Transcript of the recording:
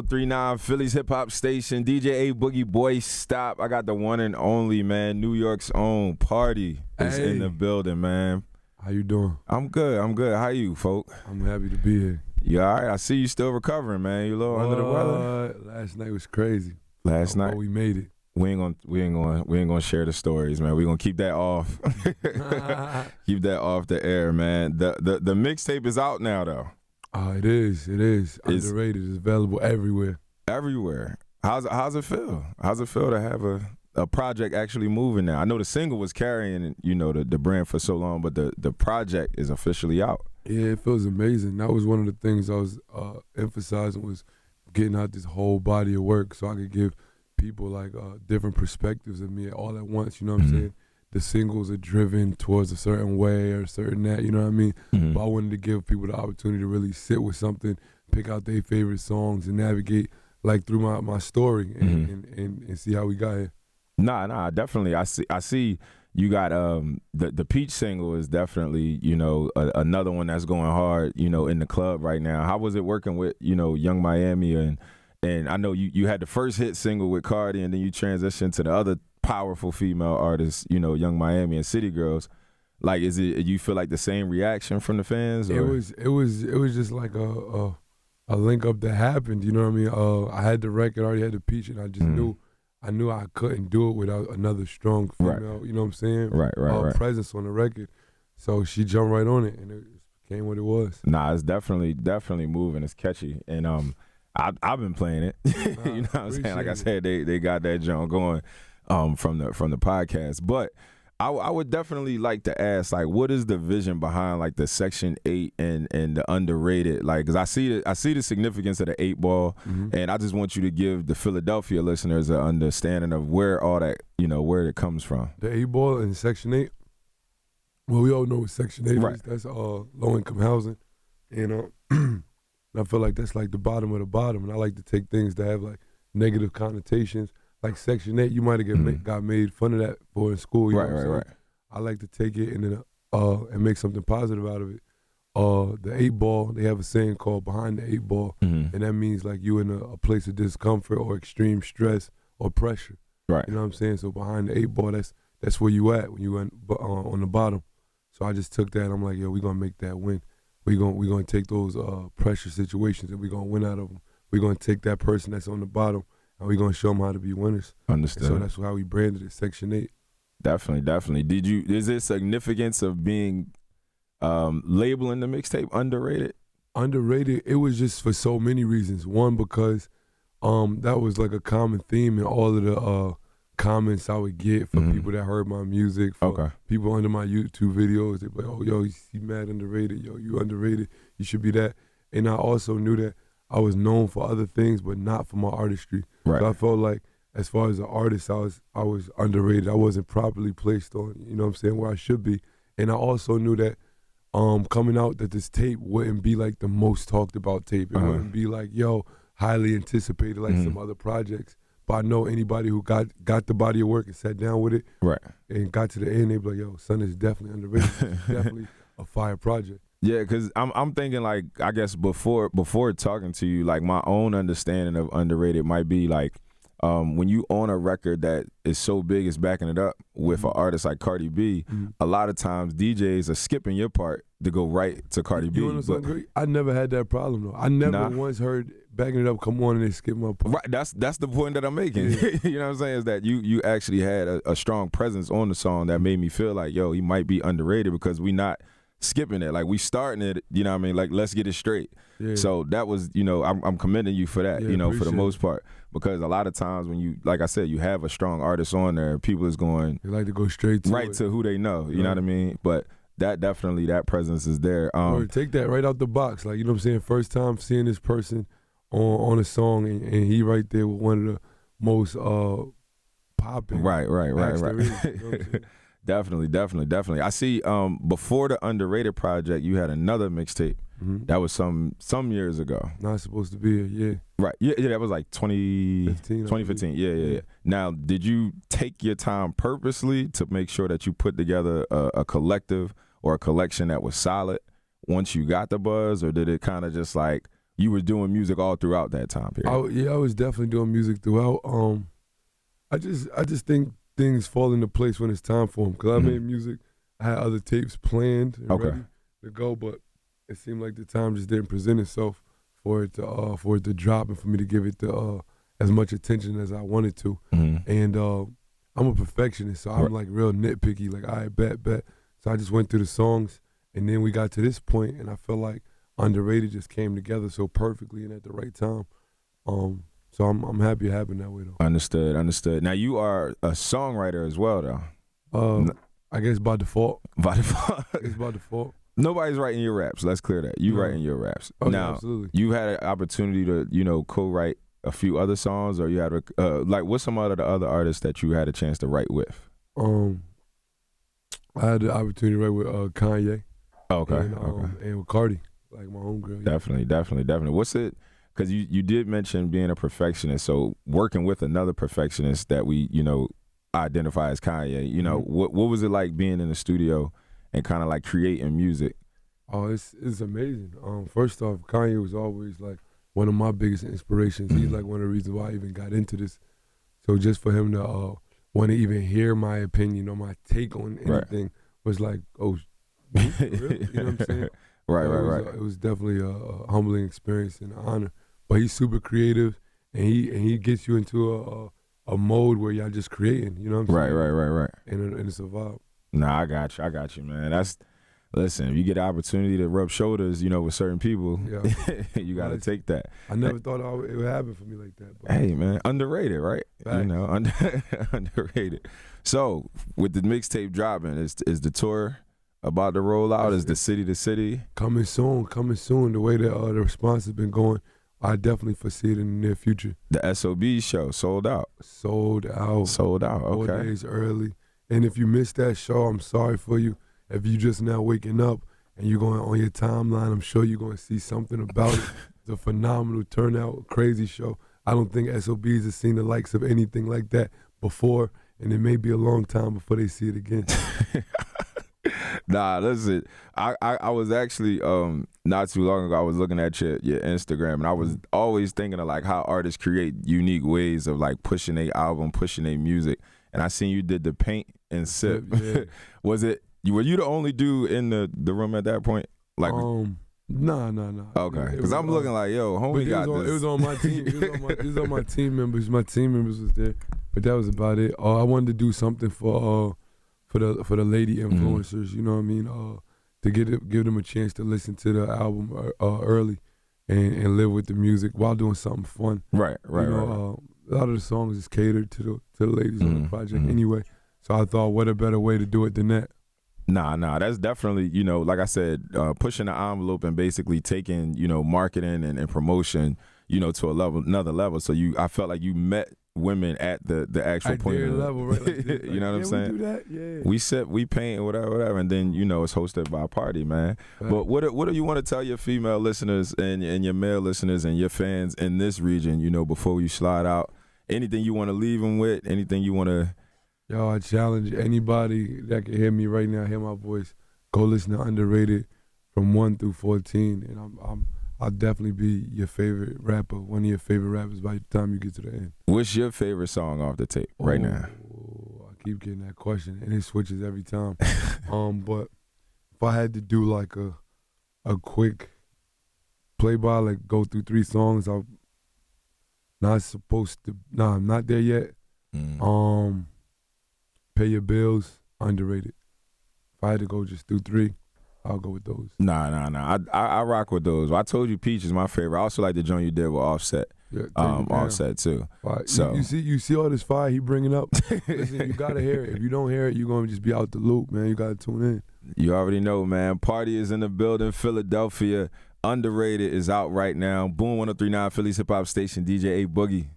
103.9 Philly's hip hop station. DJ A Boogie Boy Stop. I got the one and only, man. New York's own Party is in the building, man. How you doing? I'm good. How you, folk? I'm happy to be here. You all right? I see you still recovering, man. You a little under the weather? Last night was crazy. Last night we made it. We ain't gonna share the stories, man. We gonna keep that off. Keep that off the air, man. The mixtape is out now, though. It is. Underrated. It's available everywhere. Everywhere. How's it feel? How's it feel to have a project actually moving now? I know the single was carrying, the brand for so long, but the project is officially out. Yeah, it feels amazing. That was one of the things I was emphasizing, was getting out this whole body of work so I could give people like different perspectives of me all at once. You know what I'm saying? The singles are driven towards a certain way or a certain that, you know what I mean? But I wanted to give people the opportunity to really sit with something, pick out their favorite songs, and navigate like through my story and see how we got here. Nah, definitely. I see you got the Peach single is definitely, another one that's going hard, in the club right now. How was it working with, Young Miami and I know you had the first hit single with Cardi, and then you transitioned to the other powerful female artists, Young Miami and City Girls. Like, you feel like the same reaction from the fans? Or? It was just like a link up that happened. You know what I mean? I had the record, I already had the Peach, and I just knew I couldn't do it without another strong female. Right. You know what I'm saying? Right. Presence on the record. So she jumped right on it, and it became what it was. Nah, it's definitely moving. It's catchy, and I've been playing it. You know what I'm saying? Like I said, they got that jump going from the podcast. But I would definitely like to ask, like, what is the vision behind like the Section 8 and the underrated? Like, because I see the significance of the 8 ball, and I just want you to give the Philadelphia listeners an understanding of where all that, where it comes from. The 8 ball and Section 8. Well, we all know what Section 8 is. That's low income housing, and I feel like that's like the bottom of the bottom, and I like to take things that have like negative connotations. Like Section 8, you might have got made fun of that for in school. You know what I'm saying? I like to take it and then and make something positive out of it. The 8 ball, they have a saying called behind the 8 ball, and that means like you in a place of discomfort or extreme stress or pressure. Right. You know what I'm saying? So behind the 8 ball, that's where you at when you on the bottom. So I just took that and I'm like, yo, we gonna make that win. We gonna take those pressure situations and we gonna win out of them. We gonna take that person that's on the bottom and we gonna show them how to be winners. Understood. And so that's how we branded it, Section 8. Definitely. Is there significance of being labeling the mixtape underrated? Underrated. It was just for so many reasons. One, because that was like a common theme in all of the comments I would get from people that heard my music, from people under my YouTube videos. They'd be like, oh, yo, you mad underrated. Yo, you underrated. You should be that. And I also knew that I was known for other things, but not for my artistry. Right. So I felt like as far as an artist, I was underrated. I wasn't properly placed on, where I should be. And I also knew that coming out that this tape wouldn't be like the most talked about tape. It wouldn't be like, yo, highly anticipated like some other projects. But I know anybody who got the body of work and sat down with it and got to the end, they be like, yo, son, is definitely underrated. It's definitely a fire project. Yeah, because I'm thinking, like, I guess before talking to you, like, my own understanding of underrated might be like when you own a record that is so big it's backing it up with an artist like Cardi B, a lot of times DJs are skipping your part to go right to Cardi B. You know something great? I never had that problem though. I never once heard backing it up come on and they skip my part. Right, that's the point that I'm making. You know what I'm saying? Is that you actually had a strong presence on the song that made me feel like, yo, he might be underrated because we not skipping it. Like, we starting it, you know what I mean? Like, let's get it straight. Yeah. So that was, I'm commending you for that, for the most part. Because a lot of times when you, like I said, you have a strong artist on there, people is going they like to go straight to who they know. You know what I mean? But that presence is there. Or take that right out the box. Like, you know what I'm saying? First time seeing this person on a song and he right there with one of the most popping. Right. You know what I'm saying? Definitely. I see before the Underrated project, you had another mixtape. That was some years ago. Not supposed to be yeah. Right. Yeah, that was like 2015. Yeah. Now, did you take your time purposely to make sure that you put together a collective or a collection that was solid once you got the buzz, or did it kind of just like, you were doing music all throughout that time period? I was definitely doing music throughout. I just think things fall into place when it's time for them. Because I made music, I had other tapes planned and ready to go, but it seemed like the time just didn't present itself for it to drop and for me to give it as much attention as I wanted to. And I'm a perfectionist, so I'm like real nitpicky. Like, all right, bet. So I just went through the songs, and then we got to this point, and I feel like Underrated just came together so perfectly and at the right time. So I'm happy it happened that way, though. Understood. Now, you are a songwriter as well, though. I guess by default. It's by default. Nobody's writing your raps. Let's clear that. You writing your raps. Oh, now, yeah, absolutely. you had an opportunity to, co-write a few other songs, or you had what's some of the other artists that you had a chance to write with? I had the opportunity to write with Kanye. Okay. And with Cardi, like my homegirl. Definitely. What's it? Because you did mention being a perfectionist, so working with another perfectionist that we, identify as Kanye. What was it like being in the studio and kind of like creating music? Oh, it's amazing. First off, Kanye was always like one of my biggest inspirations. He's like one of the reasons why I even got into this. So just for him to want to even hear my opinion or my take on anything was like, oh, really? You know what I'm saying? Right. It was definitely a humbling experience and an honor. But he's super creative, and he gets you into a mode where y'all just creating. You know what I'm saying? Right. And it's a vibe. Nah, I got you, man. Listen, if you get the opportunity to rub shoulders, with certain people, you got to take that. I never thought it would happen for me like that. But. Hey, man, underrated, right? Facts. Underrated. So, with the mixtape dropping, is the tour about to roll out? Is the city to city? Coming soon. The way that the response has been going, I definitely foresee it in the near future. The SOB show sold out. Sold out. Okay. 4 days early. And if you missed that show, I'm sorry for you. If you just now waking up and you're going on your timeline, I'm sure you're going to see something about it. It's a phenomenal turnout, crazy show. I don't think SOBs have seen the likes of anything like that before, and it may be a long time before they see it again. Nah, listen, I was actually not too long ago, I was looking at your Instagram, and I was always thinking of like how artists create unique ways of like pushing their album, pushing their music. And I seen you did the paint and sip. Yeah. Were you the only dude in the room at that point? Like, nah. Okay, because I'm looking like, yo, homie got this. It was on my team. It was on my team members. My team members was there, but that was about it. I wanted to do something for the lady influencers. You know what I mean? To give them a chance to listen to the album early and live with the music while doing something fun. Right. A lot of the songs is catered to the ladies on the project anyway. So I thought, what a better way to do it than that? Nah, that's definitely, like I said, pushing the envelope and basically taking, marketing and promotion, to another level. So I felt like you met women at the actual point of level, right? Like, you know what I'm saying? We do that, yeah. We sip, we paint, whatever, and then it's hosted by a party, man. Right. But what do you want to tell your female listeners and your male listeners and your fans in this region? Before you slide out, anything you want to leave them with? Anything you want to? Yo, I challenge anybody that can hear me right now, hear my voice, go listen to Underrated from 1 through 14, and I'll definitely be your favorite rapper, one of your favorite rappers by the time you get to the end. What's your favorite song off the tape right now? I keep getting that question, and it switches every time. But if I had to do like a quick play-by, like go through 3 songs, I'm not there yet. Pay Your Bills, Underrated. If I had to go just through 3, I'll go with those. Nah. I rock with those. I told you Peach is my favorite. I also like the joint you did with Offset. Yeah, Offset too. Right. So you see all this fire he bringing up. Listen, you gotta hear it. If you don't hear it, you're gonna just be out the loop, man. You gotta tune in. You already know, man. Party is in the building. Philadelphia. Underrated is out right now. Boom 103.9 Philly's hip hop station. DJ A Boogie.